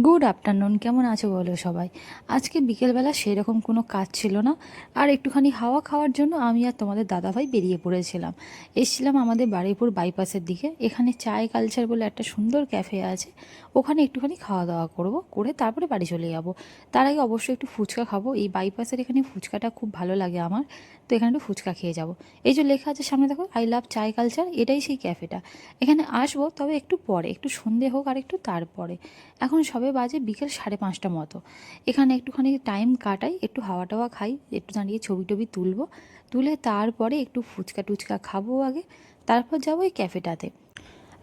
Good afternoon, কেমন আছো বলো সবাই। আজকে বিকেলবেলা সেরকম কোনো কাজ ছিল না, আর একটুখানি হাওয়া খাওয়ার জন্য আমি আর তোমাদের দাদাভাই বেরিয়ে পড়েছিলাম। এসছিলাম আমাদের বারুইপুর বাইপাসের দিকে। এখানে চায় কালচার বলে একটা সুন্দর ক্যাফে আছে, ওখানে একটুখানি খাওয়া দাওয়া করব, করে তারপরে বাড়ি চলে যাব। তার আগে অবশ্যই একটু ফুচকা খাবো, এই বাইপাসের এখানে ফুচকাটা খুব ভালো লাগে আমার, তো এখানে একটু ফুচকা খেয়ে যাব। এই যে লেখা আছে সামনে দেখো, আই লাভ চায় কালচার, এটাই সেই ক্যাফেটা। এখানে আসবো, তবে একটু পরে, একটু সন্ধে হোক আর একটু তারপরে। এখন সবে বাজে বিকেল 5:30 মতো। এখানে একটুখানি টাইম কাটাই, একটু হাওয়া টাওয়া খাই, একটু দাঁড়িয়ে ছবি টবি তুলবো, তুলে তারপরে একটু ফুচকা টুচকা খাবো আগে, তারপর যাবো এই ক্যাফেটাতে।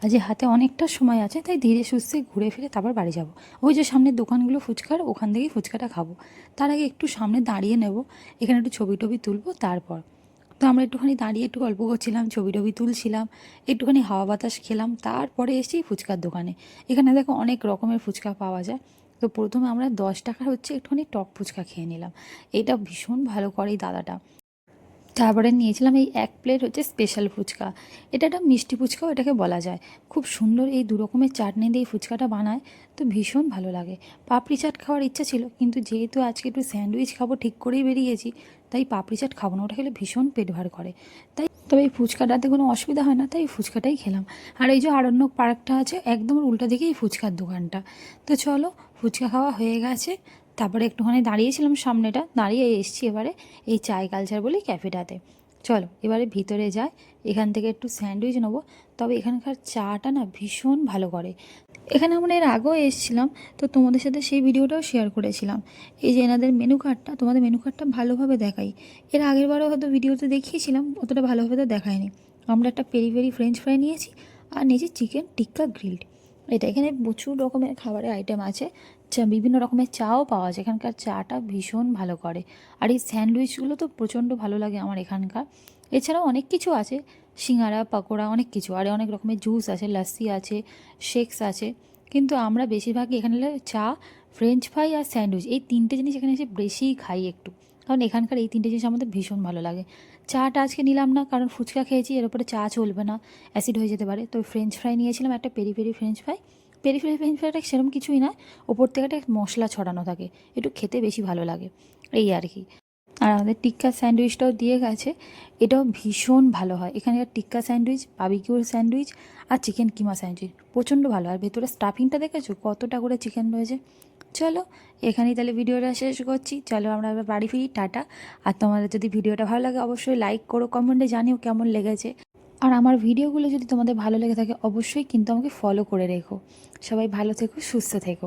আজ হাতে অনেকটা সময় আছে, তাই ধীরে সুস্থে ঘুরে ফিরে তারপর বাড়ি যাব। ওই যে সামনের দোকানগুলো ফুচকার, ওখান থেকেই ফুচকাটা খাবো। তার আগে একটু সামনে দাঁড়িয়ে নেব, এখানে একটু ছবি টবি তুলবো তারপর। তো আমরা একটুখানি দাঁড়িয়ে একটু গল্প করছিলাম, ছবি টবি তুলছিলাম, একটুখানি হাওয়া বাতাস খেলাম, তারপরে এসেছি ফুচকার দোকানে। এখানে দেখো অনেক রকমের ফুচকা পাওয়া যায়। তো প্রথমে আমরা 10 টাকার হচ্ছে একটুখানি টক ফুচকা খেয়ে নিলাম। এটা ভীষণ ভালো করে এই দাদাটা। তারপরে নিয়েছিলাম এই 1 প্লেট হচ্ছে স্পেশাল ফুচকা। এটা একটা মিষ্টি ফুচকাও এটাকে বলা যায়। খুব সুন্দর এই দু রকমের চাটনি দিয়ে এই ফুচকাটা বানায়, তো ভীষণ ভালো লাগে। পাপড়ি চাট খাওয়ার ইচ্ছা ছিল, কিন্তু যেহেতু আজকে একটু স্যান্ডউইচ খাবো ঠিক করেই বেরিয়েছি, তাই পাপড়ি চাট খাবো না, ওটা খেলে ভীষণ পেট ভার করে। তাই তবে এই ফুচকাটাতে কোনো অসুবিধা হয় না, তাই এই ফুচকাটাই খেলাম। আর এই যে আরণ্যক পার্কটা আছে একদম উল্টা দিকেই এই ফুচকার দোকানটা। তো চলো, ফুচকা খাওয়া হয়ে গেছে, তারপরে একটুখানি দাঁড়িয়েছিলাম সামনেটা, দাঁড়িয়ে এসছি এবারে এই চায় কালচার বলে ক্যাফেটাতে। চলো এবারে ভিতরে যাই, এখান থেকে একটু স্যান্ডউইচ নেবো। তবে এখানকার চাটা না ভীষণ ভালো করে। এখানে আমরা এর আগেও এসেছিলাম, তো তোমাদের সাথে সেই ভিডিওটাও শেয়ার করেছিলাম। এই যে এনাদের মেনু কার্ডটা, তোমাদের মেনু কার্ডটা ভালোভাবে দেখাই। এর আগের বারও হয়তো ভিডিওতে দেখিয়েছিলাম, অতটা ভালোভাবে তো দেখায়নি। আমরা একটা পেরি পেরি ফ্রেঞ্চ ফ্রাই নিয়েছি, আর নিয়েছি চিকেন টিক্কা গ্রিলড। এটা এখানে প্রচুর রকমের খাবারের আইটেম আছে, বিভিন্ন রকমের চাও পাওয়া যায়। এখানকার চাটা ভীষণ ভালো করে। আর এই স্যান্ডউইচগুলো তো প্রচণ্ড ভালো লাগে আমার এখানকার। এছাড়াও অনেক কিছু আছে, সিঙ্গারা পাকোড়া অনেক কিছু, আর অনেক রকমের জুস আছে, লাস্সি আছে, শেকস আছে। কিন্তু আমরা বেশিরভাগই এখানে চা, ফ্রেঞ্চ ফ্রাই আর স্যান্ডউইচ, এই তিনটে জিনিস এখানে এসে বেশিই খাই একটু। কারণ এখানকার এই তিনটে জিনিস আমাদের ভীষণ ভালো লাগে। চাটা আজকে নিলাম না, কারণ ফুচকা খেয়েছি, এর উপরে চা চলবে না, অ্যাসিড হয়ে যেতে পারে। তো ফ্রেঞ্চ ফ্রাই নিয়েছিলাম, একটা peri peri french fry. Peri peri french ফ্রাইটা সেরকম কিছুই না, ওপর থেকে একটা মশলা ছড়ানো থাকে, একটু খেতে বেশি ভালো লাগে, এই আর কি। আর আমাদের টিক্কা স্যান্ডউইচটাও দিয়ে গেছে, এটাও ভীষণ ভালো হয়। এখানকার টিক্কা স্যান্ডউইচ, বাবিকিউর স্যান্ডউইচ আর চিকেন কিমা স্যান্ডউইচ প্রচণ্ড ভালো। আর ভেতরে স্টাফিংটা দেখেছো কতটা করে চিকেন রয়েছে। চলো এখানেই তাহলে ভিডিওটা শেষ করছি, চলো আমরা এবার বাড়ি ফিরি, টাটা। আর তোমাদের যদি ভিডিওটা ভালো লাগে অবশ্যই লাইক করো, কমেন্টে জানিও কেমন লেগেছে। আর আমার ভিডিওগুলো যদি তোমাদের ভালো লেগে থাকে অবশ্যই কিন্তু আমাকে ফলো করে রেখো। সবাই ভালো থেকো, সুস্থ থেকো।